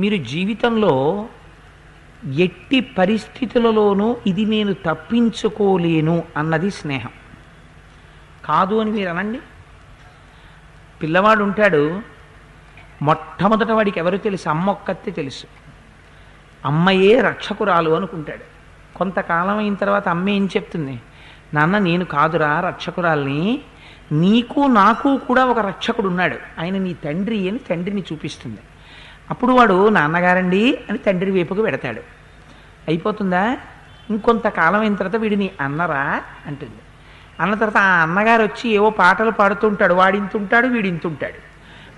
మీరు జీవితంలో ఎట్టి పరిస్థితులలోనూ ఇది నేను తప్పించుకోలేను అన్నది స్నేహం కాదు అని మీరు అనండి. పిల్లవాడు ఉంటాడు, మొట్టమొదట వాడికి ఎవరు తెలుసు? అమ్మ ఒక్కతే తెలుసు. అమ్మయే రక్షకురాలు అనుకుంటాడు. కొంతకాలం అయిన తర్వాత అమ్మ ఏం చెప్తుంది? నాన్న, నేను కాదురా రక్షకురాల్ని, నీకు నాకు కూడా ఒక రక్షకుడు ఉన్నాడు, ఆయన నీ తండ్రి అని తండ్రిని చూపిస్తుంది. అప్పుడు వాడు నాన్నగారండి అని తండ్రి వైపుకు పెడతాడు. అయిపోతుందా? ఇంకొంతకాలం అయిన తర్వాత వీడిని అన్నరా అంటుంది. అన్న తర్వాత ఆ అన్నగారు వచ్చి ఏవో పాటలు పాడుతుంటాడు, వాడింతుంటాడు వీడింతుంటాడు.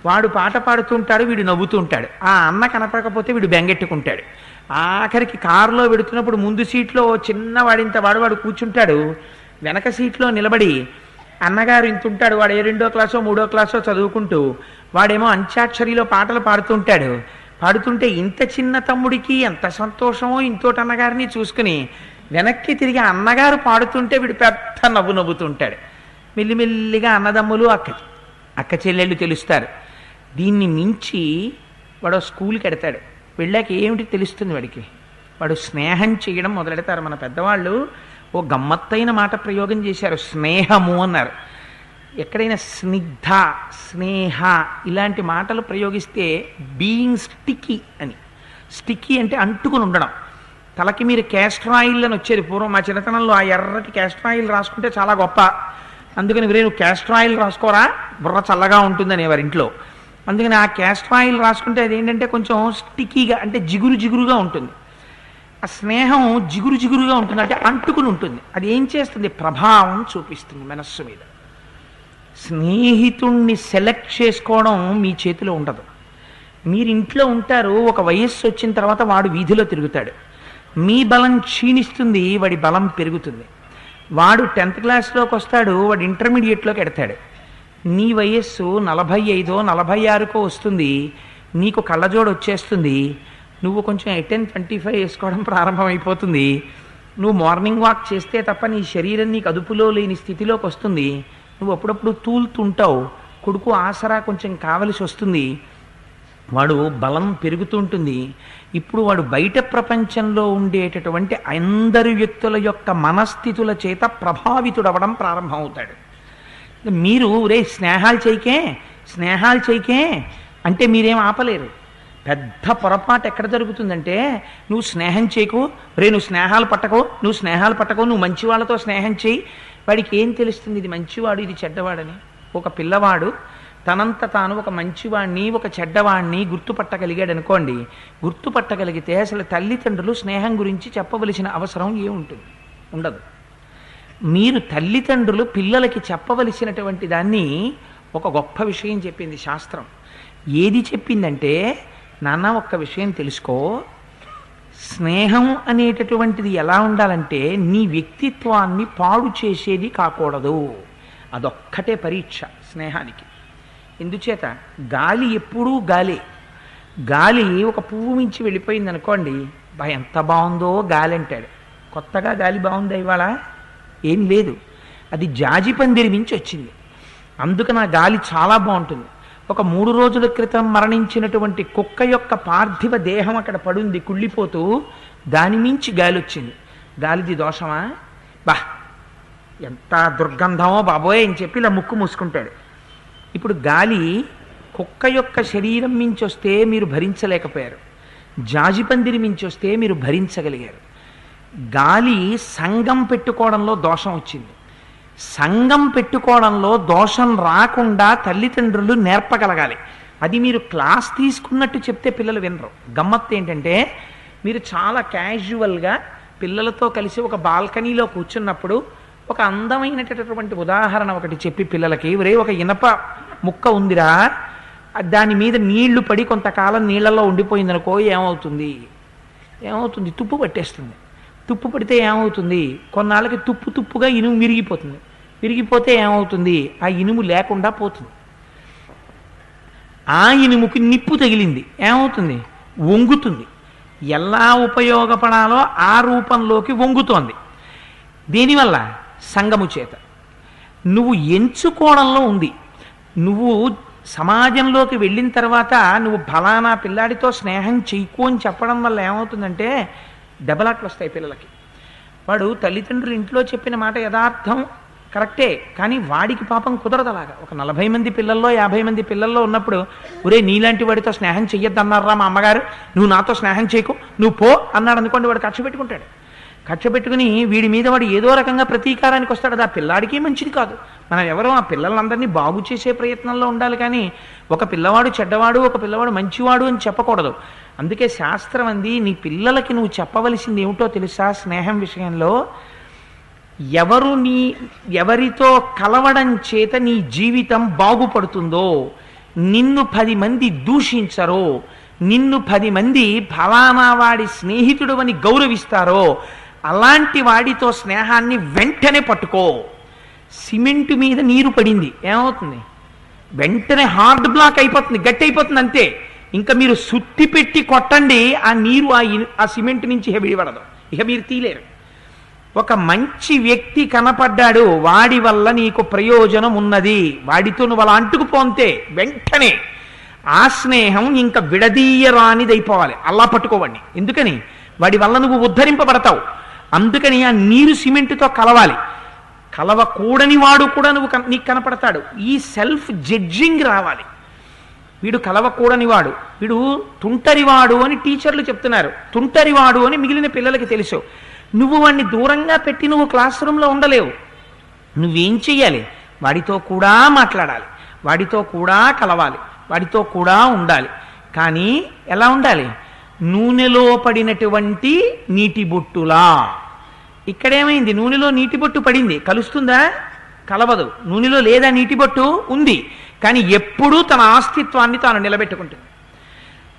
వాడు పాట పాడుతుంటాడు, వీడు నవ్వుతుంటాడు. ఆ అన్న కనపడకపోతే వీడు బెంగెట్టుకుంటాడు. ఆఖరికి కారులో పెడుతున్నప్పుడు ముందు సీట్లో చిన్న వాడింత వాడు కూర్చుంటాడు, వెనక సీట్లో నిలబడి అన్నగారు ఇంతుంటాడు, వాడు 2వ క్లాసో 3వ క్లాసో చదువుకుంటూ వాడేమో అంత్యాక్షరిలో పాటలు పాడుతుంటాడు. పాడుతుంటే ఇంత చిన్న తమ్ముడికి ఎంత సంతోషమో ఇంతోటి అన్నగారిని చూసుకుని వెనక్కి తిరిగి అన్నగారు పాడుతుంటే వీడు పెద్ద నవ్వుతుంటాడు. మెల్లిమెల్లిగా అన్నదమ్ములు అక్క చెల్లెళ్ళు తెలుస్తారు. దీన్ని మించి వాడు స్కూల్కి ఎడతాడు. వెళ్ళాక ఏమిటి తెలుస్తుంది వాడికి? వాడు స్నేహం చేయడం మొదలెడతారు. మన పెద్దవాళ్ళు ఓ గమ్మత్తైన మాట ప్రయోగం చేశారు, స్నేహము అన్నారు. ఎక్కడైనా స్నిగ్ధ, స్నేహ ఇలాంటి మాటలు ప్రయోగిస్తే బీయింగ్ స్టిక్కీ అని. స్టిక్కీ అంటే అంటుకుని ఉండడం. తలకి మీరు క్యాస్టర్ ఆయిల్ అని వచ్చేది పూర్వం. మా చిన్నతనంలో ఆ ఎర్రటి క్యాస్టర్ ఆయిల్ రాసుకుంటే చాలా గొప్ప. అందుకని నువ్వు క్యాస్టర్ ఆయిల్ రాసుకోరా, బుర్ర చల్లగా ఉంటుందని వారి ఇంట్లో. అందుకని ఆ క్యాస్టర్ ఆయిల్ రాసుకుంటే అదేంటంటే కొంచెం స్టిక్కీగా, అంటే జిగురుగా ఉంటుంది. ఆ స్నేహం జిగురుగా ఉంటుంది, అంటే అంటుకుని ఉంటుంది. అది ఏం చేస్తుంది? ప్రభావం చూపిస్తుంది మనస్సు మీద. స్నేహితుణ్ణి సెలెక్ట్ చేసుకోవడం మీ చేతిలో ఉండదు. మీరు ఇంట్లో ఉంటారు, ఒక వయస్సు వచ్చిన తర్వాత వాడు వీధిలో తిరుగుతాడు. మీ బలం క్షీణిస్తుంది, వాడి బలం పెరుగుతుంది. వాడు 10th క్లాస్లోకి వస్తాడు, వాడు ఇంటర్మీడియట్లోకి ఎడతాడు. నీ వయస్సు 45, 46కో వస్తుంది, నీకు కళ్ళజోడు వచ్చేస్తుంది, నువ్వు కొంచెం 10-25 వేసుకోవడం ప్రారంభమైపోతుంది. నువ్వు మార్నింగ్ వాక్ చేస్తే తప్ప నీ శరీరం నీకు అదుపులో లేని స్థితిలోకి వస్తుంది. నువ్వు అప్పుడప్పుడు తూలుతుంటావు, కొడుకు ఆసరా కొంచెం కావలసి వస్తుంది. వాడు బలం పెరుగుతుంటుంది. ఇప్పుడు వాడు బయట ప్రపంచంలో ఉండేటటువంటి అందరి వ్యక్తుల యొక్క మనస్థితుల చేత ప్రభావితుడవడం ప్రారంభమవుతాడు. మీరు స్నేహాలు చేయకే అంటే మీరేం ఆపలేరు. పెద్ద పొరపాటు ఎక్కడ జరుగుతుందంటే, నువ్వు స్నేహం చేయకు, నువ్వు స్నేహాలు పట్టకు, నువ్వు మంచి వాళ్ళతో స్నేహం చేయి. వాడికి ఏం తెలుస్తుంది ఇది మంచివాడు ఇది చెడ్డవాడని? ఒక పిల్లవాడు తనంత తాను ఒక మంచివాడిని ఒక చెడ్డవాడిని గుర్తుపట్టగలిగాడు అనుకోండి. గుర్తుపట్టగలిగితే అసలు తల్లిదండ్రులు స్నేహం గురించి చెప్పవలసిన అవసరం ఏముంటుంది? ఉండదు. మీరు తల్లిదండ్రులు పిల్లలకి చెప్పవలసినటువంటి దాన్ని ఒక గొప్ప విషయం చెప్పింది శాస్త్రం. ఏది చెప్పిందంటే, నాన్న ఒక్క విషయం తెలుసుకో, స్నేహం అనేటటువంటిది ఎలా ఉండాలంటే నీ వ్యక్తిత్వాన్ని పాడు చేసేది కాకూడదు. అదొక్కటే పరీక్ష స్నేహానికి. ఎందుచేత? గాలి ఎప్పుడూ గాలి ఒక పువ్వు మించి వెళ్ళిపోయింది అనుకోండి, ఎంత బాగుందో గాలి అంటాడు. కొత్తగా గాలి బాగుందా ఇవాళ? ఏం లేదు, అది జాజి పందిరి మించి వచ్చింది, అందుకని ఆ గాలి చాలా బాగుంటుంది. ఒక 3 రోజుల క్రితం మరణించినటువంటి కుక్క యొక్క పార్థివ దేహం అక్కడ పడుంది కుళ్ళిపోతూ, దాని మించి గాలి వచ్చింది. గాలిది దోషమా? ఎంత దుర్గంధమో బాబోయ్ అని చెప్పి ఇలా ముక్కు మూసుకుంటాడు. ఇప్పుడు గాలి కుక్క యొక్క శరీరం మించి వస్తే మీరు భరించలేకపోయారు, జాజిపందిరి మించి వస్తే మీరు భరించగలిగారు. గాలి సంగం పెట్టుకోవడంలో దోషం వచ్చింది. సంగం పెట్టుకోవడంలో దోషం రాకుండా తల్లిదండ్రులు నేర్పగలగాలి. అది మీరు క్లాస్ తీసుకున్నట్టు చెప్తే పిల్లలు వినరు. గమ్మత్తు ఏంటంటే, మీరు చాలా క్యాజువల్గా పిల్లలతో కలిసి ఒక బాల్కనీలో కూర్చున్నప్పుడు ఒక అందమైనటువంటి ఉదాహరణ ఒకటి చెప్పి పిల్లలకి, ఒక ఇనప ముక్క ఉందిరా, దాని మీద నీళ్లు పడి కొంతకాలం నీళ్లలో ఉండిపోయిందనుకో, ఏమవుతుంది? తుప్పు పట్టేస్తుంది. తుప్పు పడితే ఏమవుతుంది? కొన్నాళ్ళకి తుప్పుగా ఇనుము విరిగిపోతే ఏమవుతుంది? ఆ ఇనుము లేకుండా పోతుంది. ఆ ఇనుముకి నిప్పు తగిలింది, ఏమవుతుంది? వంగుతుంది. ఎలా ఉపయోగపడాలో ఆ రూపంలోకి వంగుతోంది. దేనివల్ల? సంగము చేత. నువ్వు ఎంచుకోవడంలో ఉంది. నువ్వు సమాజంలోకి వెళ్ళిన తర్వాత నువ్వు ఫలానా పిల్లాడితో స్నేహం చెయ్యకు అని చెప్పడం వల్ల ఏమవుతుందంటే దెబ్బలాట్లు వస్తాయి పిల్లలకి. వాడు తల్లిదండ్రులు ఇంట్లో చెప్పిన మాట యథార్థం కరెక్టే, కానీ వాడికి పాపం కుదరదు. అలాగా ఒక 40 మంది పిల్లల్లో 50 మంది పిల్లల్లో ఉన్నప్పుడు, ఒరే నీలాంటి వాడితో స్నేహం చెయ్యొద్దన్నారా మా అమ్మగారు, నువ్వు నాతో స్నేహం చేయకు, నువ్వు పో అన్నాడు అనుకోండి, వాడు కక్ష పెట్టుకుంటాడు. కక్ష పెట్టుకుని వీడి మీద వాడు ఏదో రకంగా ప్రతీకారానికి వస్తాడు. అది ఆ పిల్లాడికి మంచిది కాదు. మనం ఎవరో ఆ పిల్లలందరినీ బాగు చేసే ప్రయత్నంలో ఉండాలి, కానీ ఒక పిల్లవాడు చెడ్డవాడు, ఒక పిల్లవాడు మంచివాడు అని చెప్పకూడదు. అందుకే శాస్త్రం అంది, నీ పిల్లలకి నువ్వు చెప్పవలసింది ఏమిటో తెలుసా? స్నేహం విషయంలో ఎవరితో కలవడం చేత నీ జీవితం బాగుపడుతుందో, నిన్ను 10 మంది దూషించరో, నిన్ను 10 మంది ఫలానా వాడి స్నేహితుడు అని గౌరవిస్తారో అలాంటి వాడితో స్నేహాన్ని వెంటనే పట్టుకో. సిమెంటు మీద నీరు పడింది ఏమవుతుంది? వెంటనే హార్డ్ బ్లాక్ అయిపోతుంది, గట్టి అయిపోతుంది, అంతే. ఇంకా మీరు సుత్తి పెట్టి కొట్టండి, ఆ నీరు ఆ సిమెంట్ నుంచి విడిపడదు, ఇక మీరు తీలేరు. ఒక మంచి వ్యక్తి కనపడ్డాడు, వాడి వల్ల నీకు ప్రయోజనం ఉన్నది, వాడితో నువ్వు అలా అంటుకుపోతే వెంటనే ఆ స్నేహం ఇంకా విడదీయరానిది అయిపోవాలి, అలా పట్టుకోవండి. ఎందుకని? వాడి వల్ల నువ్వు ఉద్ధరింపబడతావు. అందుకని ఆ నీరు సిమెంటుతో కలవాలి. కలవకూడని వాడు కూడా నీకు కనపడతాడు. ఈ సెల్ఫ్ జడ్జింగ్ రావాలి. వీడు కలవకూడని వాడు, వీడు తుంటరివాడు అని టీచర్లు చెప్తున్నారు, తుంటరివాడు అని మిగిలిన పిల్లలకి తెలుసు. నువ్వు వాడిని దూరంగా పెట్టి నువ్వు క్లాస్ రూమ్లో ఉండలేవు. నువ్వేం చెయ్యాలి? వాడితో కూడా మాట్లాడాలి, వాడితో కూడా కలవాలి, వాడితో కూడా ఉండాలి. కానీ ఎలా ఉండాలి? నూనెలో పడినటువంటి నీటి బొట్టులా. ఇక్కడేమైంది? నూనెలో నీటి బొట్టు పడింది, కలుస్తుందా? కలవదు. నూనెలో లేదా నీటి బొట్టు? ఉంది, కానీ ఎప్పుడూ తన అస్తిత్వాన్ని తాను నిలబెట్టుకుంటుంది.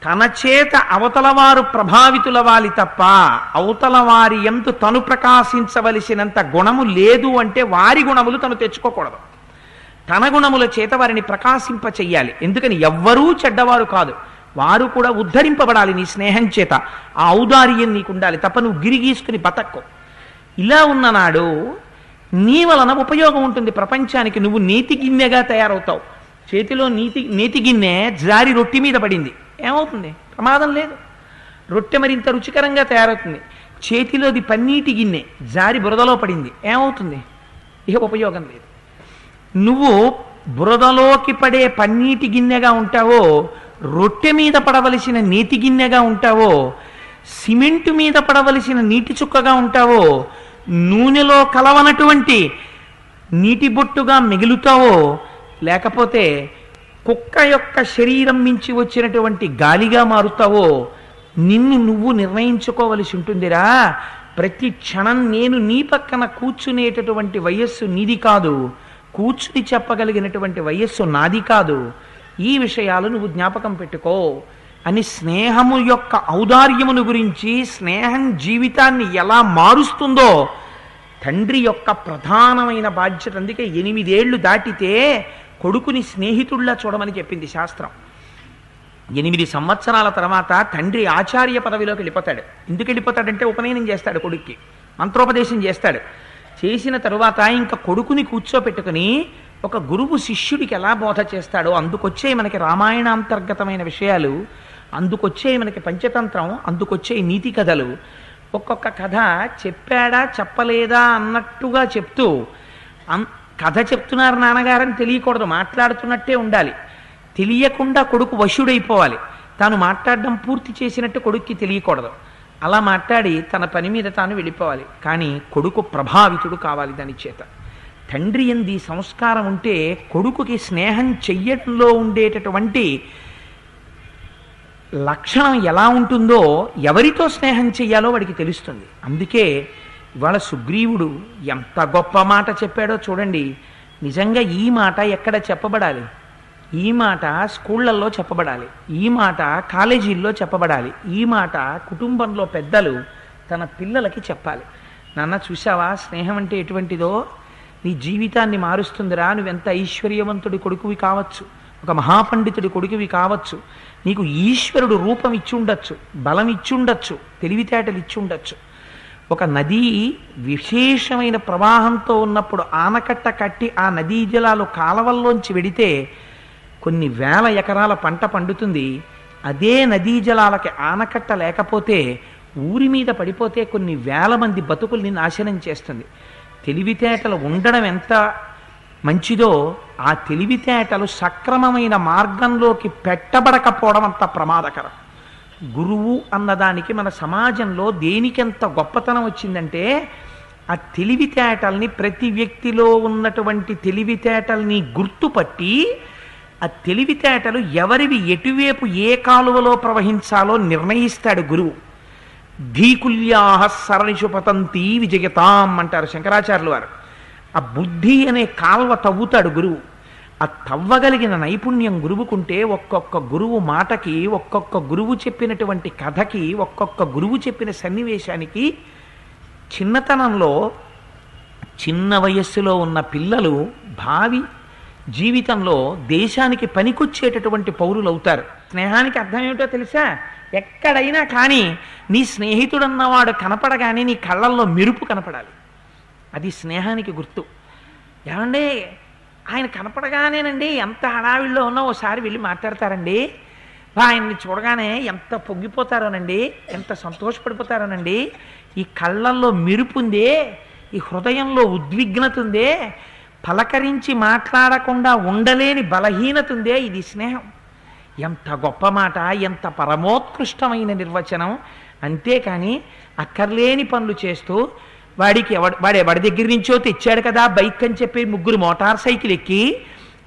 తన చేత అవతలవారు ప్రభావితులవాలి తప్ప అవతల వారి యందు తను ప్రకాశించవలసినంత గుణము లేదు అంటే వారి గుణములు తను తెచ్చుకోకూడదు. తన గుణముల చేత వారిని ప్రకాశింప చెయ్యాలి. ఎందుకని? ఎవ్వరూ చెడ్డవారు కాదు, వారు కూడా ఉద్ధరింపబడాలి నీ స్నేహం చేత. ఆ ఔదార్యం నీకు ఉండాలి తప్ప నువ్వు గిరిగీసుకుని బతక్కో. ఇలా ఉన్ననాడు నీ వలన ఉపయోగం ఉంటుంది ప్రపంచానికి. నువ్వు నేతి గిన్నెగా తయారవుతావు. చేతిలో నేతి గిన్నె జారి రొట్టె మీద పడింది, ఏమవుతుంది? ప్రమాదం లేదు, రొట్టె మరింత రుచికరంగా తయారవుతుంది. చేతిలోది పన్నీటి గిన్నె జారి బురదలో పడింది, ఏమవుతుంది? ఇక ఉపయోగం లేదు. నువ్వు బురదలోకి పడే పన్నీటి గిన్నెగా ఉంటావో, రొట్టె మీద పడవలసిన నేతి గిన్నెగా ఉంటావో, సిమెంటు మీద పడవలసిన నీటి చుక్కగా ఉంటావో, నూనెలో కలవనటువంటి నీటి బొట్టుగా మిగులుతావో, లేకపోతే కుక్క యొక్క శరీరం నుంచి వచ్చినటువంటి గాలిగా మారుతావో, నిన్ను నువ్వు నిర్ణయించుకోవలసి ఉంటుందిరా. ప్రతి క్షణం నేను నీ పక్కన కూర్చునేటటువంటి వయస్సు నీది కాదు, కూర్చుని చెప్పగలిగినటువంటి వయస్సు నాది కాదు. ఈ విషయాలు నువ్వు జ్ఞాపకం పెట్టుకో అని స్నేహము యొక్క ఔదార్యమును గురించి, స్నేహం జీవితాన్ని ఎలా మారుస్తుందో తండ్రి యొక్క ప్రధానమైన బాధ్యత. అందుకే 8 ఏళ్ళు దాటితే కొడుకుని స్నేహితుడిలా చూడమని చెప్పింది శాస్త్రం. 8 సంవత్సరాల తర్వాత తండ్రి ఆచార్య పదవిలోకి వెళ్ళిపోతాడు. ఎందుకు వెళ్ళిపోతాడంటే ఉపనయనం చేస్తాడు, కొడుక్కి మంత్రోపదేశం చేస్తాడు. చేసిన తరువాత ఇంకా కొడుకుని కూర్చోపెట్టుకుని ఒక గురువు శిష్యుడికి ఎలా బోధ చేస్తాడో అందుకొచ్చే మనకి రామాయణాంతర్గతమైన విషయాలు, అందుకొచ్చే మనకి పంచతంత్రం, అందుకొచ్చే నీతి కథలు. ఒక్కొక్క కథ చెప్పాడా చెప్పలేదా అన్నట్టుగా చెప్తూ, కథ చెప్తున్నారు నాన్నగారని తెలియకూడదు, మాట్లాడుతున్నట్టే ఉండాలి. తెలియకుండా కొడుకు వశుడైపోవాలి. తాను మాట్లాడడం పూర్తి చేసినట్టు కొడుక్కి తెలియకూడదు. అలా మాట్లాడి తన పని మీద తాను వెళ్ళిపోవాలి. కానీ కొడుకు ప్రభావితుడు కావాలి దాని చేత. తండ్రి యందు సంస్కారం ఉంటే కొడుకుకి స్నేహం చెయ్యడంలో ఉండేటటువంటి లక్షణం ఎలా ఉంటుందో, ఎవరితో స్నేహం చెయ్యాలో వాడికి తెలుస్తుంది. అందుకే ఇవాళ సుగ్రీవుడు ఎంత గొప్ప మాట చెప్పాడో చూడండి. నిజంగా ఈ మాట ఎక్కడ చెప్పబడాలి? ఈ మాట స్కూళ్ళల్లో చెప్పబడాలి, ఈ మాట కాలేజీల్లో చెప్పబడాలి, ఈ మాట కుటుంబంలో పెద్దలు తన పిల్లలకి చెప్పాలి. నాన్న చూసావా స్నేహం అంటే ఎటువంటిదో? నీ జీవితాన్ని మారుస్తుందిరా. నువ్వెంత ఐశ్వర్యవంతుడి కొడుకువి కావచ్చు, ఒక మహాపండితుడి కొడుకువి కావచ్చు, నీకు ఈశ్వరుడు రూపం ఇచ్చుండొచ్చు, బలం ఇచ్చుండొచ్చు, తెలివితేటలు ఇచ్చుండొచ్చు. ఒక నది విశేషమైన ప్రవాహంతో ఉన్నప్పుడు ఆనకట్ట కట్టి ఆ నదీ జలాలు కాలవల్లోంచి వెడితే కొన్ని వేల ఎకరాల పంట పండుతుంది. అదే నదీ జలాలకి ఆనకట్ట లేకపోతే ఊరి మీద పడిపోతే కొన్ని వేల మంది బతుకుల్ని నాశనం చేస్తుంది. తెలివితేటలు ఉండడం ఎంత మంచిదో ఆ తెలివితేటలు సక్రమమైన మార్గంలోకి పెట్టబడకపోవడం అంత ప్రమాదకరం. గురువు అన్నదానికి మన సమాజంలో దేనికెంత గొప్పతనం వచ్చిందంటే ఆ తెలివితేటల్ని, ప్రతి వ్యక్తిలో ఉన్నటువంటి తెలివితేటల్ని గుర్తుపట్టి ఆ తెలివితేటలు ఎవరివి ఎటువైపు ఏ కాలువలో ప్రవహించాలో నిర్ణయిస్తాడు గురువు. ధీకుల్యాహ సరణిషు పతంతి విజయతాం అంటారు శంకరాచార్యులు వారు. ఆ బుద్ధి అనే కాల్వ తవ్వుతాడు గురువు. ఆ తవ్వగలిగిన నైపుణ్యం గురువుకుంటే ఒక్కొక్క గురువు మాటకి, ఒక్కొక్క గురువు చెప్పినటువంటి కథకి, ఒక్కొక్క గురువు చెప్పిన సన్నివేశానికి చిన్నతనంలో చిన్న వయస్సులో ఉన్న పిల్లలు భావి జీవితంలో దేశానికి పనికొచ్చేటటువంటి పౌరులు అవుతారు. స్నేహానికి అర్థం ఏమిటో తెలుసా? ఎక్కడైనా కానీ నీ స్నేహితుడన్నవాడు కనపడగానే నీ కళ్ళల్లో మెరుపు కనపడాలి. అది స్నేహానికి గుర్తు. ఏమండి ఆయన కనపడగానేనండి ఎంత హడావిడిలో ఉన్నా ఓసారి వెళ్ళి మాట్లాడతారండి. ఆయన్ని చూడగానే ఎంత పొంగిపోతారోనండి, ఎంత సంతోషపడిపోతారోనండి. ఈ కళ్ళల్లో మెరుపు ఉందే, ఈ హృదయంలో ఉద్విగ్నత ఉందే, పలకరించి మాట్లాడకుండా ఉండలేని బలహీనత ఉందే, ఇది స్నేహం. ఎంత గొప్ప మాట, ఎంత పరమోత్కృష్టమైన నిర్వచనం. అంతేకాని అక్కర్లేని పనులు చేస్తూ వాడు ఎవడి దగ్గర నుంచో తెచ్చాడు కదా బైక్ అని చెప్పి ముగ్గురు మోటార్ సైకిల్ ఎక్కి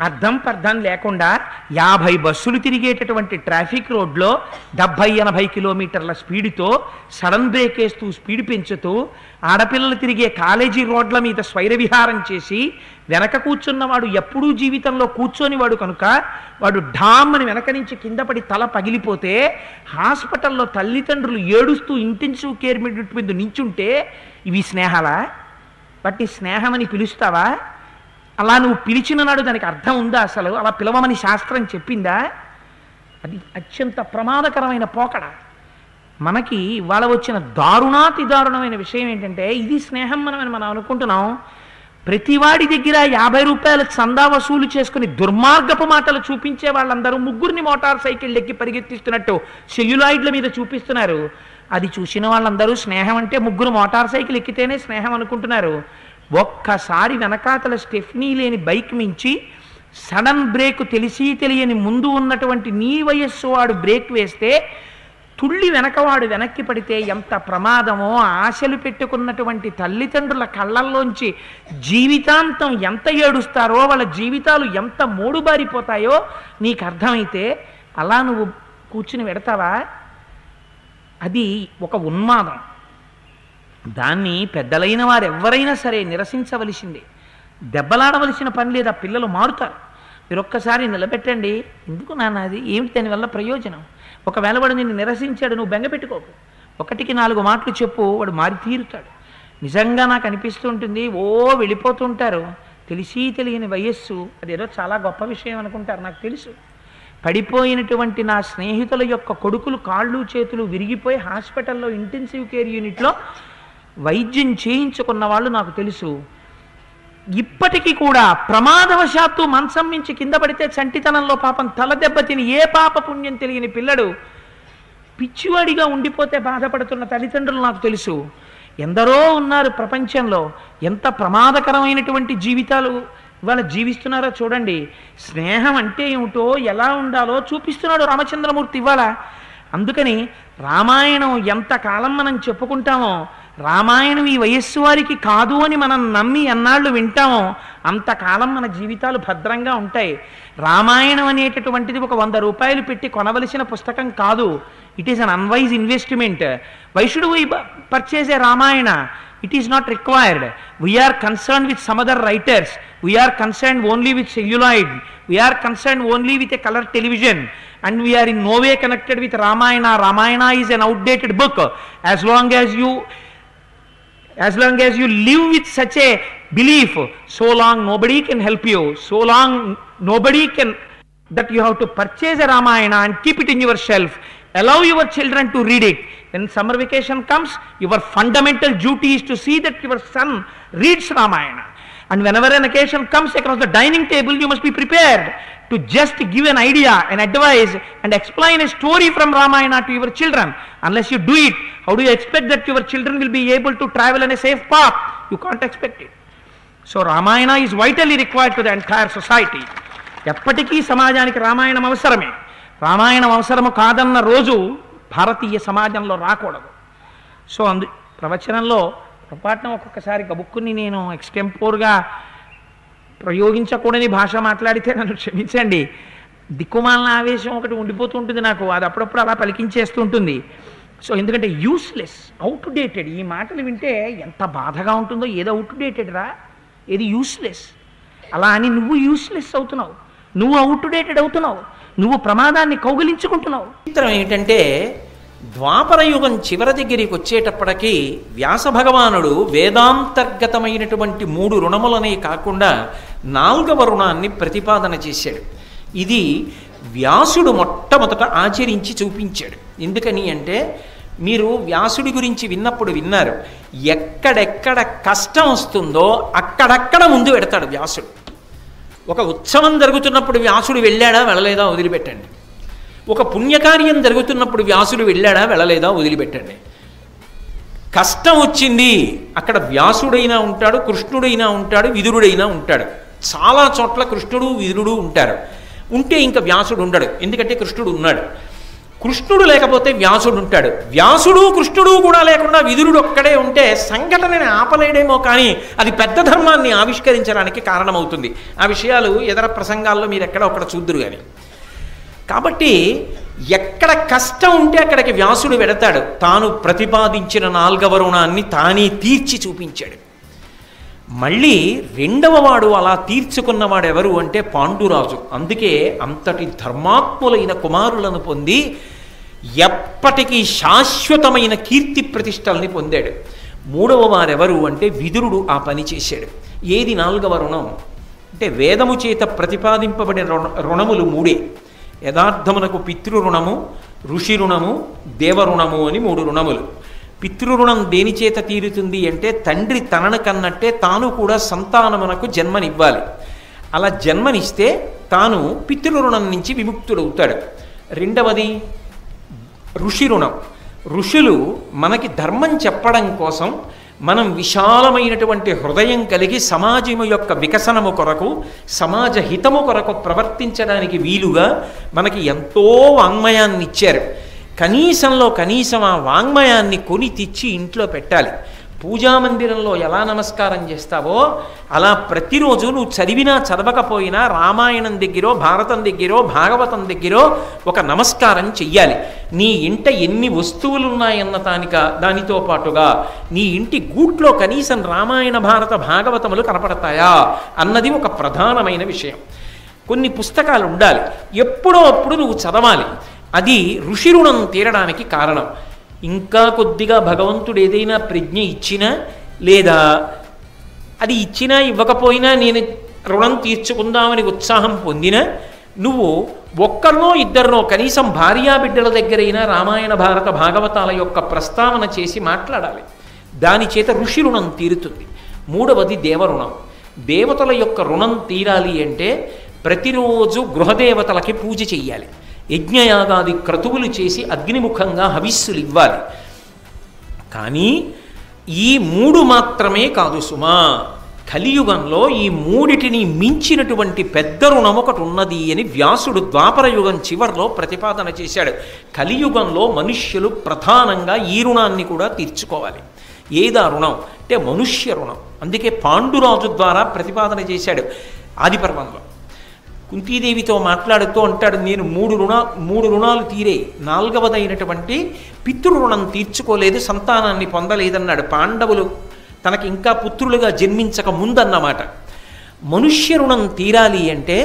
అర్థం పర్థం లేకుండా 50 బస్సులు తిరిగేటటువంటి ట్రాఫిక్ రోడ్లో 70-80 కిలోమీటర్ల స్పీడ్తో సడన్ బ్రేక్ వేస్తూ స్పీడ్ పెంచుతూ ఆడపిల్లలు తిరిగే కాలేజీ రోడ్ల మీద స్వైర విహారం చేసి వెనక కూర్చున్నవాడు ఎప్పుడూ జీవితంలో కూర్చొని వాడు కనుక వాడు ఢామ్ అని వెనక నుంచి కింద పడి తల పగిలిపోతే హాస్పిటల్లో తల్లిదండ్రులు ఏడుస్తూ ఇంటెన్సివ్ కేర్ మీద నించుంటే ఇవి స్నేహాలా? వాటిని స్నేహమని పిలుస్తావా? అలా నువ్వు పిలిచిన నాడు దానికి అర్థం ఉందా? అసలు అలా పిలవమని శాస్త్రం చెప్పిందా? అది అత్యంత ప్రమాదకరమైన పోకడ. మనకి ఇవాళ వచ్చిన దారుణాతి దారుణమైన విషయం ఏంటంటే ఇది స్నేహం మనం అనుకుంటున్నాం. ప్రతివాడి దగ్గర 50 రూపాయల చందా వసూలు చేసుకుని దుర్మార్గపు మాటలు చూపించే వాళ్ళందరూ ముగ్గురిని మోటార్ సైకిల్ ఎక్కి పరిగెత్తిస్తున్నట్టు సెల్యులాయిడ్ల మీద చూపిస్తున్నారు. అది చూసిన వాళ్ళందరూ స్నేహం అంటే ముగ్గురు మోటార్ సైకిల్ ఎక్కితేనే స్నేహం అనుకుంటున్నారు. ఒక్కసారి వెనకాతల స్టెఫ్నీ లేని బైక్ మించి సడన్ బ్రేక్ తెలిసి తెలియని ముందు ఉన్నటువంటి నీ వయస్సు వాడు బ్రేక్ వేస్తే తుళ్ళి వెనకవాడు వెనక్కి పడితే ఎంత ప్రమాదమో, ఆశలు పెట్టుకున్నటువంటి తల్లిదండ్రుల కళ్ళల్లోంచి జీవితాంతం ఎంత ఏడుస్తారో, వాళ్ళ జీవితాలు ఎంత మూడుబారిపోతాయో నీకు అర్థమైతే అలా నువ్వు కూర్చుని పెడతావా? అది ఒక ఉన్మాదం. దాన్ని పెద్దలైన వారు ఎవరైనా సరే నిరసించవలసిందే. దెబ్బలాడవలసిన పని లేదా, పిల్లలు మారుతారు. మీరు ఒక్కసారి నిలబెట్టండి. ఎందుకు నాన్న అది ఏమిటి, దానివల్ల ప్రయోజనం? ఒకవేళ వాడు నిన్ను నిరసించాడు, నువ్వు బెంగ పెట్టుకోకు. 1-4 మాటలు చెప్పు, వాడు మారి తీరుతాడు. నిజంగా నాకు అనిపిస్తూ ఉంటుంది, వెళ్ళిపోతుంటారు తెలిసి తెలియని వయస్సు. అదేదో చాలా గొప్ప విషయం అనుకుంటారు. నాకు తెలుసు పడిపోయినటువంటి నా స్నేహితుల యొక్క కొడుకులు కాళ్ళు చేతులు విరిగిపోయి హాస్పిటల్లో ఇంటెన్సివ్ కేర్ యూనిట్లో వైద్యం చేయించుకున్న వాళ్ళు నాకు తెలుసు. ఇప్పటికీ కూడా ప్రమాదవశాత్తు మంచం నుంచి కింద పడితే చంటితనంలో పాపం తల దెబ్బతిని ఏ పాప పుణ్యం తెలియని పిల్లడు పిచ్చివాడిగా ఉండిపోతే బాధపడుతున్న తల్లిదండ్రులు నాకు తెలుసు. ఎందరో ఉన్నారు ప్రపంచంలో. ఎంత ప్రమాదకరమైనటువంటి జీవితాలు ఇవాళ జీవిస్తున్నారో చూడండి. స్నేహం అంటే ఏమిటో, ఎలా ఉండాలో చూపిస్తున్నాడు రామచంద్రమూర్తి ఇవాళ. అందుకని రామాయణం ఎంతకాలం మనం చెప్పుకుంటామో, రామాయణం ఈ వయస్సు వారికి కాదు అని మనం నమ్మి ఎన్నాళ్ళు వింటామో అంతకాలం మన జీవితాలు భద్రంగా ఉంటాయి. రామాయణం అనేటటువంటిది ఒక 100 రూపాయలు పెట్టి కొనవలసిన పుస్తకం కాదు. It is an unwise investment. Why should we purchase a Ramayana? It is not required. We are concerned with some other writers. We are concerned only with celluloid. We are concerned only with a color television. And we are in no way connected with Ramayana. Ramayana is an outdated book. As long as you live with such a belief, so long nobody can help you. So long nobody can, that you have to purchase a Ramayana and keep it in your shelf. Allow your children to read it. When summer vacation comes, your fundamental duty is to see that your son reads Ramayana. And whenever an occasion comes across the dining table, you must be prepared to just give an idea, an advice, and explain a story from Ramayana to your children. Unless you do it, how do you expect that your children will be able to travel in a safe path? You can't expect it. So Ramayana is vitally required to the entire society. ఎప్పటికీ సమాజానికి రామాయణం అవసరమే. రామాయణం అవసరము కాదన్న రోజు భారతీయ సమాజంలో రాకూడదు. So ప్రవచనంలో పొరపాటున ఒక్కొక్కసారి గబుక్కుని నేను ఎక్స్టెంపోర్గా ప్రయోగించకూడని భాష మాట్లాడితే నన్ను క్షమించండి. దిక్కుమాలిన ఆవేశం ఒకటి ఉండిపోతుంటుంది నాకు, అది అప్పుడప్పుడు అలా పలికించేస్తూ ఉంటుంది. సో ఎందుకంటే యూస్లెస్, అవుట్ డేటెడ్. ఈ మాటలు వింటే ఎంత బాధగా ఉంటుందో. ఏదో అవుట్ డేటెడ్ రా, ఏది యూస్లెస్. అలా అని నువ్వు యూస్లెస్ అవుతున్నావు, నువ్వు అవుట్ డేటెడ్ అవుతున్నావు, నువ్వు ప్రమాదాన్ని కౌగిలించుకుంటున్నావు. చిత్రం ఏమిటంటే ద్వాపర యుగం చివరి దగ్గరికి వచ్చేటప్పటికీ వ్యాస భగవానుడు వేదాంతర్గతమైనటువంటి 3 రుణములనే కాకుండా 4వ రుణాన్ని ప్రతిపాదన చేశాడు. ఇది వ్యాసుడు మొట్టమొదట ఆచరించి చూపించాడు. ఎందుకని అంటే మీరు వ్యాసుడి గురించి విన్నప్పుడు విన్నారు, ఎక్కడెక్కడ కష్టం వస్తుందో అక్కడక్కడ ముందు పెడతాడు వ్యాసుడు. ఒక ఉత్సవం జరుగుతున్నప్పుడు వ్యాసుడు వెళ్ళాడా వెళ్ళలేదా వదిలిపెట్టండి. ఒక పుణ్యకార్యం జరుగుతున్నప్పుడు వ్యాసుడు వెళ్ళాడా వెళ్ళలేదా వదిలిపెట్టండి. కష్టం వచ్చింది, అక్కడ వ్యాసుడైనా ఉంటాడు, కృష్ణుడైనా ఉంటాడు, విదురుడైనా ఉంటాడు. చాలా చోట్ల కృష్ణుడు విదురుడు ఉంటారు. ఉంటే ఇంకా వ్యాసుడు ఉండడు, ఎందుకంటే కృష్ణుడు ఉన్నాడు. కృష్ణుడు లేకపోతే వ్యాసుడు ఉంటాడు. వ్యాసుడు కృష్ణుడు కూడా లేకుండా విదురుడు ఒక్కడే ఉంటే సంఘటనని ఆపలేడేమో, కానీ అది పెద్ద ధర్మాన్ని ఆవిష్కరించడానికి కారణమవుతుంది. ఆ విషయాలు ఇతర ప్రసంగాల్లో మీరు ఎక్కడ ఒకడ చూద్దురు కానీ. కాబట్టి ఎక్కడ కష్టం ఉంటే అక్కడికి వ్యాసుడు వెడతాడు. తాను ప్రతిపాదించిన 4వ రుణాన్ని తానే తీర్చి చూపించాడు. మళ్ళీ 2వ వాడు అలా తీర్చుకున్నవాడు ఎవరు అంటే పాండురాజు. అందుకే అంతటి ధర్మాత్ములైన కుమారులను పొంది ఎప్పటికీ శాశ్వతమైన కీర్తి ప్రతిష్టల్ని పొందాడు. 3వ వారెవరు అంటే విదురుడు ఆ పని చేశాడు. ఏది 4వ రుణం అంటే వేదము చేత ప్రతిపాదింపబడిన రుణములు 3. యథార్థమునకు పితృరుణము, ఋషి రుణము, దేవరుణము అని 3 రుణములు. పితృరుణం దేని చేత తీరుతుంది అంటే తండ్రి తనను కన్నట్టే తాను కూడా సంతానమునకు జన్మనివ్వాలి. అలా జన్మనిస్తే తాను పితృరుణం నుంచి విముక్తుడవుతాడు. 2వది ఋషి రుణం. ఋషులు మనకి ధర్మం చెప్పడం కోసం మనం విశాలమైనటువంటి హృదయం కలిగి సమాజము యొక్క వికసనము కొరకు, సమాజ హితము కొరకు ప్రవర్తించడానికి వీలుగా మనకి ఎంతో వాంగ్మయాన్ని ఇచ్చారు. కనీసంలో కనీసం ఆ వాంగ్మయాన్ని కొని తెచ్చి ఇంట్లో పెట్టాలి. పూజామందిరంలో ఎలా నమస్కారం చేస్తావో అలా ప్రతిరోజు నువ్వు చదివినా చదవకపోయినా రామాయణం దగ్గరో, భారతం దగ్గరో, భాగవతం దగ్గరో ఒక నమస్కారం చెయ్యాలి. నీ ఇంట ఎన్ని వస్తువులు ఉన్నాయన్న దానితో పాటుగా నీ ఇంటి గూట్లో కనీసం రామాయణ, భారత, భాగవతములు కనపడతాయా అన్నది ఒక ప్రధానమైన విషయం. కొన్ని పుస్తకాలు ఉండాలి, ఎప్పుడో అప్పుడు నువ్వు చదవాలి. అది ఋషి రుణం తీరడానికి కారణం. ఇంకా కొద్దిగా భగవంతుడు ఏదైనా ప్రజ్ఞ ఇచ్చినా, లేదా అది ఇచ్చినా ఇవ్వకపోయినా నేను రుణం తీర్చుకుందామని ఉత్సాహం పొందినా, నువ్వు ఒక్కరినో ఇద్దరినో కనీసం భార్యాబిడ్డల దగ్గరైనా రామాయణ, భారత, భాగవతాల యొక్క ప్రస్తావన చేసి మాట్లాడాలి. దాని చేత ఋషి రుణం తీరుతుంది. 3వది దేవరుణం. దేవతల యొక్క రుణం తీరాలి అంటే ప్రతిరోజు గృహదేవతలకి పూజ చెయ్యాలి. యజ్ఞయాగాది క్రతువులు చేసి అగ్నిముఖంగా హవిస్సులు ఇవ్వాలి. కానీ ఈ 3 మాత్రమే కాదు సుమా, కలియుగంలో ఈ 3టిని మించినటువంటి పెద్ద రుణం ఒకటి ఉన్నది అని వ్యాసుడు ద్వాపర యుగం చివరిలో ప్రతిపాదన చేశాడు. కలియుగంలో మనుష్యులు ప్రధానంగా ఈ రుణాన్ని కూడా తీర్చుకోవాలి. ఏదా రుణం అంటే మనుష్య రుణం. అందుకే పాండురాజు ద్వారా ప్రతిపాదన చేశాడు ఆదిపర్వంలో. కుంతీదేవితో మాట్లాడుతూ అంటాడు, నేను 3 రుణాలు తీరే, 4వదైనటువంటి పితృరుణం తీర్చుకోలేదు, సంతానాన్ని పొందలేదన్నాడు. పాండవులు తనకి ఇంకా పుత్రులుగా జన్మించక ముందన్నమాట. మనుష్య రుణం తీరాలి అంటే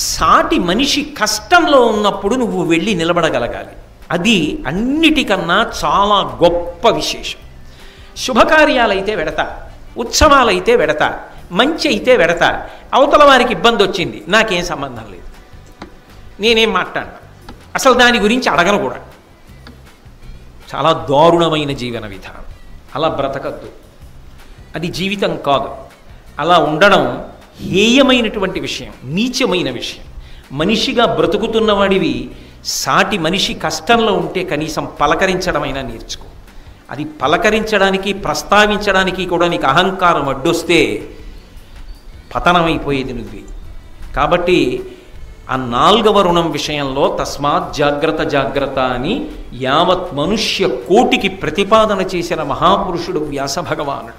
సాటి మనిషి కష్టంలో ఉన్నప్పుడు నువ్వు వెళ్ళి నిలబడగలగాలి. అది అన్నిటికన్నా చాలా గొప్ప విశేషం. శుభకార్యాలైతే వెడతా, ఉత్సవాలైతే వెడతా, మంచి అయితే వెడతా. అవతల వారికి ఇబ్బంది వచ్చింది, నాకేం సంబంధం లేదు, నేనేం మాట్లాడను, అసలు దాని గురించి అడగను కూడా. చాలా దారుణమైన జీవన విధానం. అలా బ్రతకద్దు, అది జీవితం కాదు. అలా ఉండడం హేయమైనటువంటి విషయం, నీచమైన విషయం. మనిషిగా బ్రతుకుతున్నవాడివి సాటి మనిషి కష్టంలో ఉంటే కనీసం పలకరించడమైనా నేర్చుకో. అది పలకరించడానికి, ప్రస్తావించడానికి కూడా నీకు అహంకారం అడ్డొస్తే పతనమైపోయేది నువ్వే. కాబట్టి ఆ 4వ రుణం విషయంలో తస్మాత్ జాగ్రత్త జాగ్రత్త అని యావత్ మనుష్య కోటికి ప్రతిపాదన చేసిన మహాపురుషుడు వ్యాస భగవానుడు.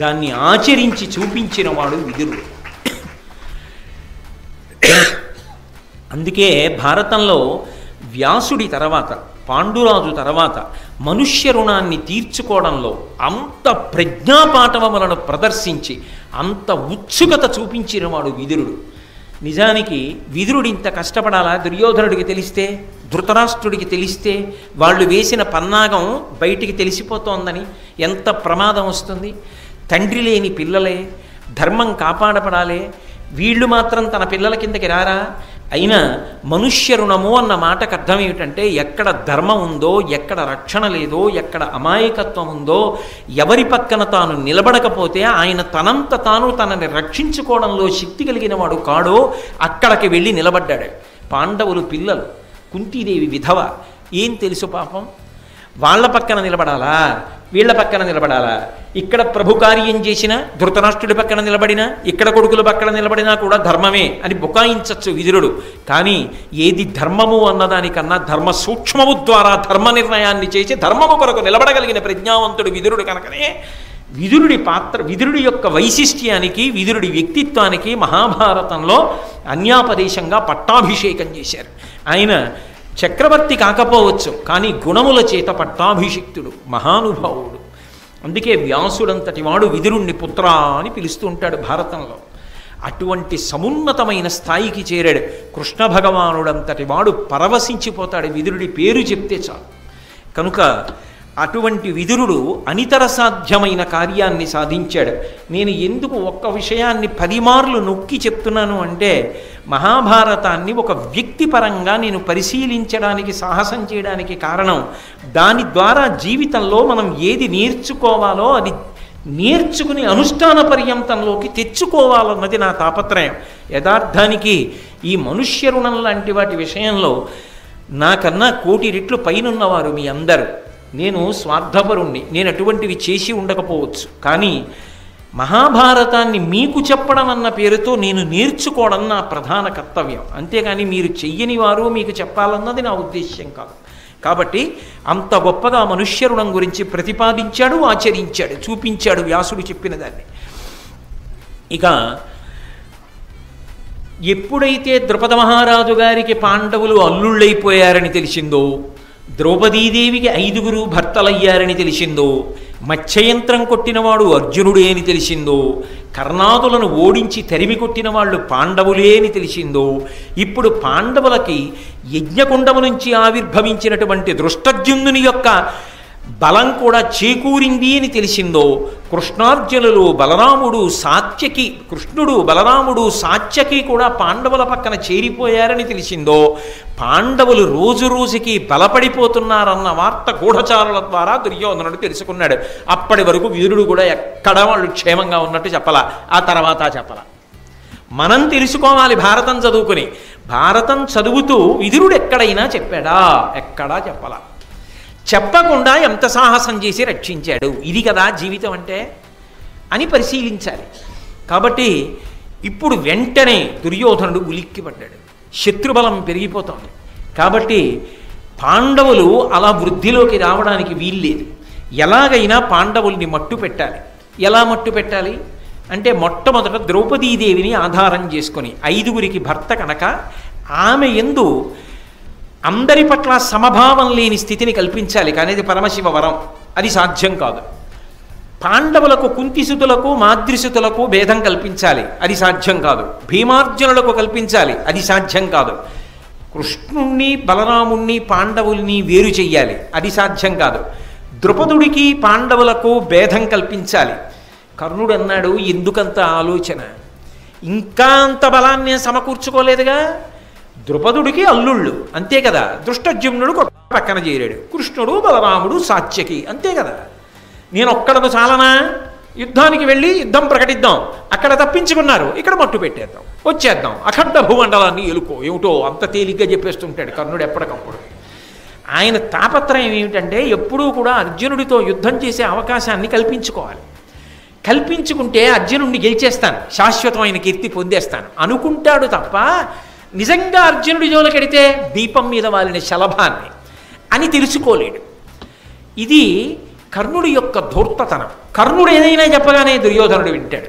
దాన్ని ఆచరించి చూపించిన వాడు విదురుడు. అందుకే భారతంలో వ్యాసుడి తర్వాత, పాండురాజు తర్వాత మనుష్య రుణాన్ని తీర్చుకోవడంలో అంత ప్రజ్ఞాపాఠవములను ప్రదర్శించి అంత ఉత్సుకత చూపించిన వాడు విదురుడు. నిజానికి విదురుడు ఇంత కష్టపడాలా? దుర్యోధనుడికి తెలిస్తే, ధృతరాష్ట్రుడికి తెలిస్తే, వాళ్ళు వేసిన పన్నాగం బయటికి తెలిసిపోతోందని ఎంత ప్రమాదం వస్తుంది? తండ్రి లేని పిల్లలే, ధర్మం కాపాడపడాలే, వీళ్ళు మాత్రం తన పిల్లల కిందకి రారా? అయినా మనుష్య రుణము అన్న మాటకు అర్థం ఏమిటంటే, ఎక్కడ ధర్మం ఉందో, ఎక్కడ రక్షణ లేదో, ఎక్కడ అమాయకత్వం ఉందో, ఎవరి పక్కన తాను నిలబడకపోతే ఆయన తనంత తాను తనని రక్షించుకోవడంలో శక్తి కలిగిన వాడు కాడో అక్కడికి వెళ్ళి నిలబడ్డాడు. పాండవులు పిల్లలు, కుంతీదేవి విధవ, ఏం తెలుసు పాపం? వాళ్ళ పక్కన నిలబడాలా, వీళ్ళ పక్కన నిలబడాలా? ఇక్కడ ప్రభు కార్యం చేసినా, ధృతరాష్ట్రుడి పక్కన నిలబడినా, ఇక్కడ కొడుకుల పక్కన నిలబడినా కూడా ధర్మమే అని బుకాయించచ్చు విదురుడు. కానీ ఏది ధర్మము అన్నదానికన్నా ధర్మ సూక్ష్మము ద్వారా ధర్మ నిర్ణయాన్ని చేసి ధర్మము కొరకు నిలబడగలిగిన ప్రజ్ఞావంతుడు విదురుడు. కనుకనే విదురుడి పాత్ర, విదురుడి యొక్క వైశిష్ట్యానికి, విదురుడి వ్యక్తిత్వానికి మహాభారతంలో అన్యాపదేశంగా పట్టాభిషేకం చేశారు. ఆయన చక్రవర్తి కాకపోవచ్చు, కానీ గుణముల చేత పట్టాభిషిక్తుడు, మహానుభావుడు. అందుకే వ్యాసుడంతటి వాడు విదురుణ్ణి పుత్ర అని పిలుస్తూ ఉంటాడు భారతంలో. అటువంటి సమున్నతమైన స్థాయికి చేరాడు. కృష్ణ భగవానుడంతటి వాడు పరవశించిపోతాడు విదురుడి పేరు చెప్తే చాలు. కనుక అటువంటి విదురుడు అనితర సాధ్యమైన కార్యాన్ని సాధించాడు. నేను ఎందుకు ఒక్క విషయాన్ని 10 మార్లు నొక్కి చెప్తున్నాను అంటే, మహాభారతాన్ని ఒక వ్యక్తిపరంగా నేను పరిశీలించడానికి, సాహసం చేయడానికి కారణం, దాని ద్వారా జీవితంలో మనం ఏది నేర్చుకోవాలో అది నేర్చుకుని అనుష్ఠాన పర్యంతంలోకి తెచ్చుకోవాలన్నది నా తాపత్రయం. యథార్థానికి ఈ మనుష్య రుణం లాంటి వాటి విషయంలో నాకన్నా 1,000,000 రెట్లు పైనున్నవారు మీ అందరూ. నేను స్వార్థపరుణ్ణి, నేను అటువంటివి చేసి ఉండకపోవచ్చు. కానీ మహాభారతాన్ని మీకు చెప్పడం అన్న పేరుతో నేను నేర్చుకోవడం నా ప్రధాన కర్తవ్యం. అంతేగాని మీరు చెయ్యని వారు మీకు చెప్పాలన్నది నా ఉద్దేశ్యం కాదు. కాబట్టి అంత గొప్పగా మనుష్య రుణం గురించి ప్రతిపాదించాడు, ఆచరించాడు, చూపించాడు వ్యాసుడు చెప్పిన దాన్ని. ఇక ఎప్పుడైతే ద్రుపద మహారాజు గారికి పాండవులు అల్లుళ్ళైపోయారని తెలిసిందో, ద్రౌపదీదేవికి 5గురు భర్తలయ్యారని తెలిసిందో, మత్స్యయంత్రం కొట్టినవాడు అర్జునుడే అని తెలిసిందో, కర్ణాదులను ఓడించి తరిమి కొట్టిన వాళ్ళు పాండవులే అని తెలిసిందో, ఇప్పుడు పాండవులకి యజ్ఞకుండము నుంచి ఆవిర్భవించినటువంటి దృష్టద్యుమ్నుని యొక్క బలం కూడా చేకూరింది అని తెలిసిందో, కృష్ణార్జునులు బలరాముడు సాత్యకి, కృష్ణుడు బలరాముడు సాత్యకి కూడా పాండవుల పక్కన చేరిపోయారని తెలిసిందో, పాండవులు రోజు రోజుకి బలపడిపోతున్నారన్న వార్త గూఢచారుల ద్వారా దుర్యోధనుడు తెలుసుకున్నాడు. అప్పటి వరకు వీరుడు కూడా ఎక్కడ వాళ్ళు క్షేమంగా ఉన్నట్టు చెప్పలా, ఆ తర్వాత చెప్పలా. మనం తెలుసుకోవాలి భారతం చదువుకుని. భారతం చదువుతూ విదురుడు ఎక్కడైనా చెప్పాడా? ఎక్కడా చెప్పలా. చెప్పకుండా ఎంత సాహసం చేసి రక్షించాడు. ఇది కదా జీవితం అంటే అని పరిశీలించాలి. కాబట్టి ఇప్పుడు వెంటనే దుర్యోధనుడు ఉలిక్కిపడ్డాడు. శత్రుబలం పెరిగిపోతోంది. కాబట్టి పాండవులు అలా వృద్ధిలోకి రావడానికి వీల్లేదు. ఎలాగైనా పాండవుల్ని మట్టు పెట్టాలి. ఎలా మట్టు పెట్టాలి అంటే, మొట్టమొదట ద్రౌపదీదేవిని ఆధారం చేసుకొని 5గురికి భర్త కనుక ఆమె యందు అందరి పట్ల సమభావం లేని స్థితిని కల్పించాలి. కానీ అది పరమశివ వరం, అది సాధ్యం కాదు. పాండవులకు కుంతిసుతులకు మాద్రిసుతులకు భేదం కల్పించాలి, అది సాధ్యం కాదు. భీమార్జునులకు కల్పించాలి, అది సాధ్యం కాదు. కృష్ణుణ్ణి బలరాముణ్ణి పాండవుల్ని వేరు చెయ్యాలి, అది సాధ్యం కాదు. ద్రుపదుడికి పాండవులకు భేదం కల్పించాలి. కర్ణుడు అన్నాడు, ఎందుకంత ఆలోచన? ఇంకా అంత బలాన్ని సమకూర్చుకోలేదుగా. ద్రుపదుడికి అల్లుళ్ళు అంతే కదా, దృష్టద్యుమ్నుడు పక్కన చేరాడు, కృష్ణుడు బలరాముడు సాత్యకి అంతే కదా. నేను ఒక్కడను చాలనా? యుద్ధానికి వెళ్ళి యుద్ధం ప్రకటిద్దాం, అక్కడ తప్పించుకున్నారు, ఇక్కడ మట్టు పెట్టేద్దాం, వచ్చేద్దాం, అఖండ భూమండలాన్ని ఎలుకో. ఏమిటో అంత తేలిగ్గా చెప్పేస్తుంటాడు కర్ణుడు ఎప్పటికప్పుడు. ఆయన తాపత్రయం ఏమిటంటే ఎప్పుడూ కూడా అర్జునుడితో యుద్ధం చేసే అవకాశాన్ని కల్పించుకోవాలి. కల్పించుకుంటే అర్జునుడిని గెలిచేస్తాను, శాశ్వతమైన కీర్తి పొందేస్తాను అనుకుంటాడు తప్ప నిజంగా అర్జునుడి జోలికెడితే దీపం మీద వాలిన శలభాన్ని అని తెలుసుకోలేడు. ఇది కర్ణుడి యొక్క ధూర్తతనం. కర్ణుడు ఏదైనా చెప్పగానే దుర్యోధనుడు వింటాడు.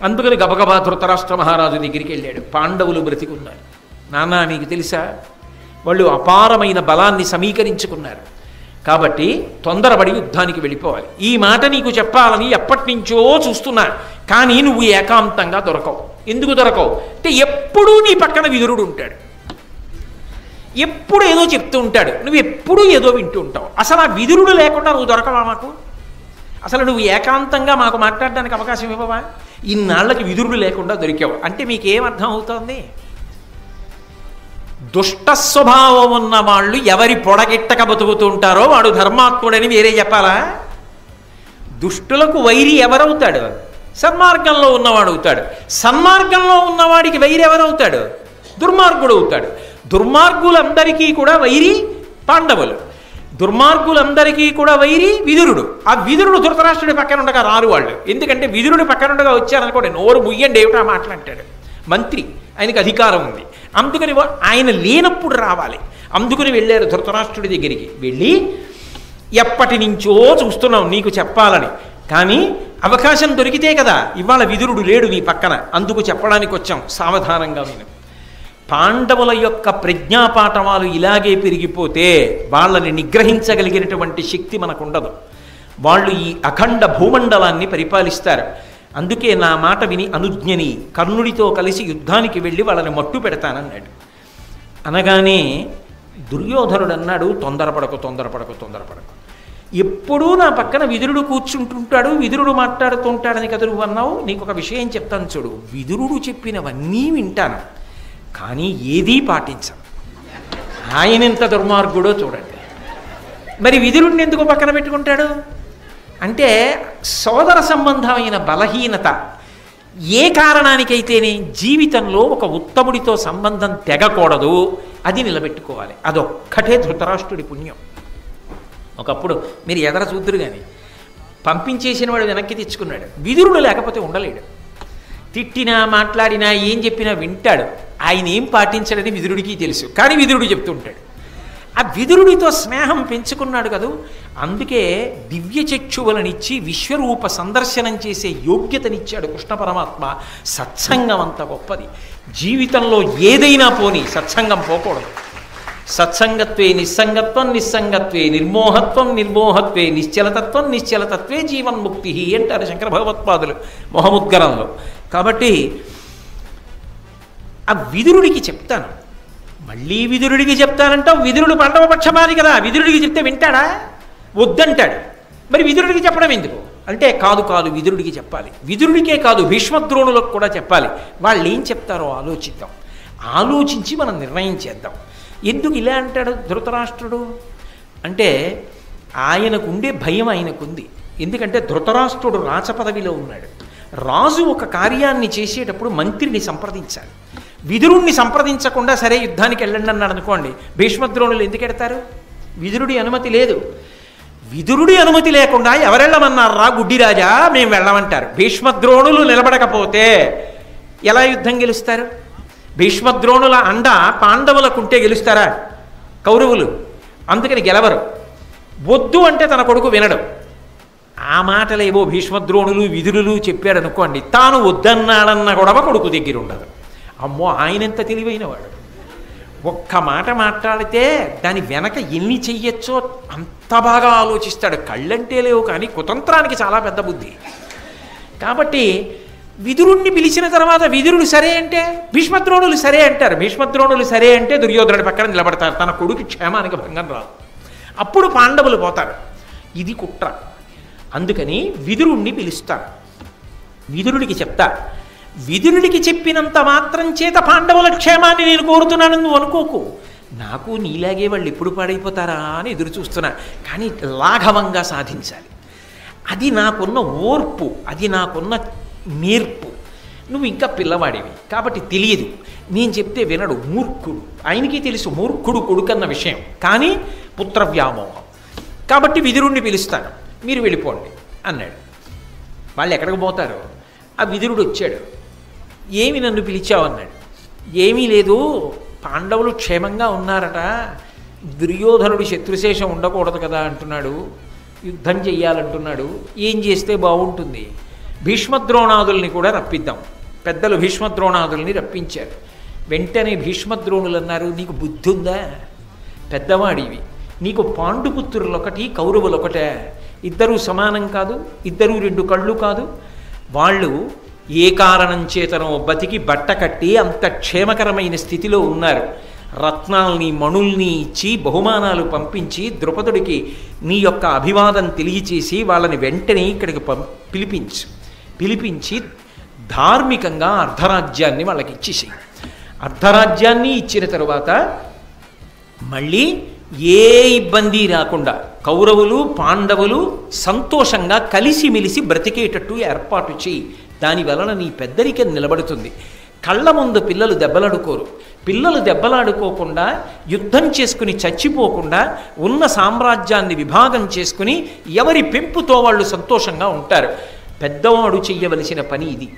అందుకని గబగబా ధృతరాష్ట్ర మహారాజు దగ్గరికి వెళ్ళాడు. పాండవులు బ్రతికున్నారు. నాన్న మీకు తెలుసా, వాళ్ళు అపారమైన బలాన్ని సమీకరించుకున్నారు, కాబట్టి తొందరపడి యుద్ధానికి వెళ్ళిపోవాలి. ఈ మాట నీకు చెప్పాలని ఎప్పటి నుంచో చూస్తున్నా, కానీ నువ్వు ఏకాంతంగా దొరకవు. ఎందుకు దొరకవు అంటే ఎప్పుడూ నీ పక్కన విదురుడు ఉంటాడు, ఎప్పుడు ఏదో చెప్తూ ఉంటాడు, నువ్వు ఎప్పుడూ ఏదో వింటూ ఉంటావు. అసలు ఆ విదురుడు లేకుండా నువ్వు దొరకవా మాకు? అసలు నువ్వు ఏకాంతంగా మాకు మాట్లాడడానికి అవకాశం ఇవ్వవా? ఇన్నాళ్ళకి విదురుడు లేకుండా దొరికావు అంటే మీకేమర్థం అవుతోంది? దుష్ట స్వభావం ఉన్న వాళ్ళు ఎవరి పొడగెట్టక బతుకుతూ ఉంటారో వాడు ధర్మాత్ముడని వేరే చెప్పాలా? దుష్టులకు వైరి ఎవరవుతాడు? సన్మార్గంలో ఉన్నవాడు అవుతాడు. సన్మార్గంలో ఉన్నవాడికి వైరి ఎవరవుతాడు? దుర్మార్గుడు అవుతాడు. దుర్మార్గులందరికీ కూడా వైరి పాండవులు, దుర్మార్గులందరికీ కూడా వైరి విదురుడు. ఆ విదురుడు ధృతరాష్ట్రుడి పక్కన ఉండగా రారు వాళ్ళు. ఎందుకంటే విదురుడి పక్కన ఉండగా వచ్చారనుకోండి, నోరు ముయ్యండి ఏమిటా మాట్లాంటాడు. మంత్రి, ఆయనకి అధికారం ఉంది, అందుకని ఆయన లేనప్పుడు రావాలి. అందుకని వెళ్ళారు ధృతరాష్ట్రుడి దగ్గరికి. వెళ్ళి ఎప్పటి నుంచో చూస్తున్నాం నీకు చెప్పాలని, కానీ అవకాశం దొరికితే కదా. ఇవాళ విదురుడు లేడు నీ పక్కన, అందుకు చెప్పడానికి వచ్చాం, సావధానంగా విను. పాండవుల యొక్క ప్రజ్ఞాపాఠవాలు ఇలాగే పెరిగిపోతే వాళ్ళని నిగ్రహించగలిగినటువంటి శక్తి మనకుండదు. వాళ్ళు ఈ అఖండ భూమండలాన్ని పరిపాలిస్తారు. అందుకే నా మాట విని అనుజ్ఞని కర్ణుడితో కలిసి యుద్ధానికి వెళ్ళి వాళ్ళని మట్టు పెడతానన్నాడు. అనగానే దుర్యోధనుడు అన్నాడు, తొందరపడకు తొందరపడకు తొందరపడకు, ఎప్పుడూ నా పక్కన విదురుడు కూర్చుంటుంటాడు, విదురుడు మాట్లాడుతుంటాడని కదా నువ్వు అన్నావు. నీకు ఒక విషయం చెప్తాను చూడు, విదురుడు చెప్పినవన్నీ వింటాను, కానీ ఏదీ పాటించను. ఆయన ఎంత దుర్మార్గుడో చూడండి. మరి విదురుడిని ఎందుకు పక్కన పెట్టుకుంటాడు అంటే సోదర సంబంధమైన బలహీనత ఏ కారణానికైతేనే జీవితంలో ఒక ఉత్తముడితో సంబంధం తెగకూడదు, అది నిలబెట్టుకోవాలి. అదొక్కటే ధృతరాష్ట్రుడి పుణ్యం. ఒకప్పుడు మీరు ఎదర చూద్దురు కానీ పంపించేసిన వాడు వెనక్కి తెచ్చుకున్నాడు. విదురుడు లేకపోతే ఉండలేడు. తిట్టినా మాట్లాడినా ఏం చెప్పినా వింటాడు. ఆయన ఏం పాటించడని విదురుడికి తెలుసు, కానీ విదురుడు చెప్తుంటాడు. ఆ విదురుడితో స్నేహం పెంచుకున్నాడు కదూ. అందుకే దివ్య చక్షువులనిచ్చి విశ్వరూప సందర్శనం చేసే యోగ్యతనిచ్చాడు కృష్ణ పరమాత్మ. సత్సంగం అంత గొప్పది. జీవితంలో ఏదైనా పోని సత్సంగం పోకూడదు. సత్సంగత్వే నిస్సంగత్వం, నిస్సంగత్వే నిర్మోహత్వం, నిర్మోహత్వే నిశ్చలతత్వం, నిశ్చలతత్వే జీవన్ముక్తి అంటారు శంకర భగవత్పాదులు మొహముద్గరంలో. కాబట్టి ఆ విదురుడికి చెప్తాను, మళ్ళీ విదురుడికి చెప్తానంటావు. విదురుడు పాండవ పక్షపాతి కదా, విదురుడికి చెప్తే వింటాడా? వద్దంటాడు. మరి విదురుడికి చెప్పడం ఎందుకు అంటే కాదు కాదు విదురుడికి చెప్పాలి. విదురుడికే కాదు భీష్మద్రోణులకు కూడా చెప్పాలి. వాళ్ళు ఏం చెప్తారో ఆలోచిద్దాం, ఆలోచించి మనం నిర్ణయం చేద్దాం. ఎందుకు ఇలా అంటాడు ధృతరాష్ట్రుడు అంటే ఆయనకుండే భయం ఆయనకుంది. ఎందుకంటే ధృతరాష్ట్రుడు రాచపదవిలో ఉన్నాడు. రాజు ఒక కార్యాన్ని చేసేటప్పుడు మంత్రిని సంప్రదించాలి. విదురుణ్ణి సంప్రదించకుండా సరే యుద్ధానికి వెళ్ళండి అన్నాడు అనుకోండి, భీష్మద్రోణులు ఎందుకు ఎడతారు? విదురుడి అనుమతి లేదు. విదురుడి అనుమతి లేకుండా ఎవరెళ్ళమన్నారా గుడ్డిరాజా, మేము వెళ్ళమంటారు. భీష్మద్రోణులు నిలబడకపోతే ఎలా యుద్ధం గెలుస్తారు? భీష్మద్రోణుల అండ పాండవులకుంటే గెలుస్తారా? కౌరవులు అందుకని గెలవరు. వద్దు అంటే తన కొడుకు వినడు. ఆ మాటలేవో భీష్మద్రోణులు విదురులు చెప్పాడు అనుకోండి, తాను వద్దన్నాడన్న గొడవ కొడుకు దగ్గర ఉండదు. అమ్మో ఆయనెంత తెలివైనవాడు. ఒక్క మాట మాట్లాడితే దాని వెనక ఎన్ని చెయ్యొచ్చో అంత బాగా ఆలోచిస్తాడు. కళ్ళంటే లేవు కానీ కుతంత్రానికి చాలా పెద్ద బుద్ధి. కాబట్టి విదురుణ్ణి పిలిచిన తర్వాత విదురుడు సరే అంటే భీష్మద్రోణులు సరే అంటారు. భీష్మద్రోణులు సరే అంటే దుర్యోధనుడి పక్కన నిలబడతారు. తన కొడుకు క్షేమానికి భంగం రాదు. అప్పుడు పాండవులు పోతారు. ఇది కుట్ర. అందుకని విదురుణ్ణి పిలుస్తారు. విదురుడికి చెప్తా. విదురుడికి చెప్పినంత మాత్రం చేత పాండవుల క్షేమాన్ని నేను కోరుతున్నాను నువ్వు అనుకోకు. నాకు నీలాగే వాళ్ళు ఎప్పుడు పాడైపోతారా అని ఎదురు చూస్తున్నా, కానీ లాఘవంగా సాధించాలి. అది నాకున్న ఓర్పు, అది నాకున్న నేర్పు. నువ్వు ఇంకా పిల్లవాడివి కాబట్టి తెలియదు, నేను చెప్తే వినడు, మూర్ఖుడు. ఆయనకి తెలుసు మూర్ఖుడు కొడుకన్న విషయం, కానీ పుత్ర వ్యామోహం. కాబట్టి విదురుణ్ణి పిలుస్తాను, మీరు వెళ్ళిపోండి అన్నాడు. వాళ్ళు ఎక్కడికి పోతారు? ఆ విదురుడు వచ్చాడు. ఏమి నన్ను పిలిచావు అన్నాడు. ఏమీ లేదు, పాండవులు క్షేమంగా ఉన్నారట, దుర్యోధనుడు శత్రుశేషం ఉండకూడదు కదా అంటున్నాడు, యుద్ధం చెయ్యాలంటున్నాడు, ఏం చేస్తే బాగుంటుంది? భీష్మద్రోణాదుల్ని కూడా రప్పిద్దాం. పెద్దలు భీష్మద్రోణాదుల్ని రప్పించారు. వెంటనే భీష్మద్రోణులు అన్నారు, నీకు బుద్ధి ఉందా? పెద్దవాడివి, నీకు పాండుపుత్రులొకటి కౌరవులొకటే, ఇద్దరూ సమానం కాదు, ఇద్దరూ రెండు కళ్ళు కాదు. వాళ్ళు ఏ కారణం చేతనో బతికి బట్ట కట్టి అంత క్షేమకరమైన స్థితిలో ఉన్నారు. రత్నాల్ని మణుల్ని ఇచ్చి బహుమానాలు పంపించి ద్రుపదుడికి నీ యొక్క అభివాదం తెలియచేసి వాళ్ళని వెంటనే ఇక్కడికి పిలిపించి ధార్మికంగా అర్ధరాజ్యాన్ని వాళ్ళకి ఇచ్చేసి, అర్ధరాజ్యాన్ని ఇచ్చిన తరువాత మళ్ళీ ఏ ఇబ్బంది రాకుండా కౌరవులు పాండవులు సంతోషంగా కలిసిమెలిసి బ్రతికేటట్టు ఏర్పాటు చేయి. దాని వలన నీ పెద్దరికం నిలబడుతుంది. కళ్ళ ముందు పిల్లలు దెబ్బలాడుకోరు. పిల్లలు దెబ్బలాడుకోకుండా, యుద్ధం చేసుకుని చచ్చిపోకుండా ఉన్న సామ్రాజ్యాన్ని విభాగం చేసుకుని ఎవరి పెంపుతో వాళ్ళు సంతోషంగా ఉంటారు. పెద్దవాడు చెయ్యవలసిన పని ఇది.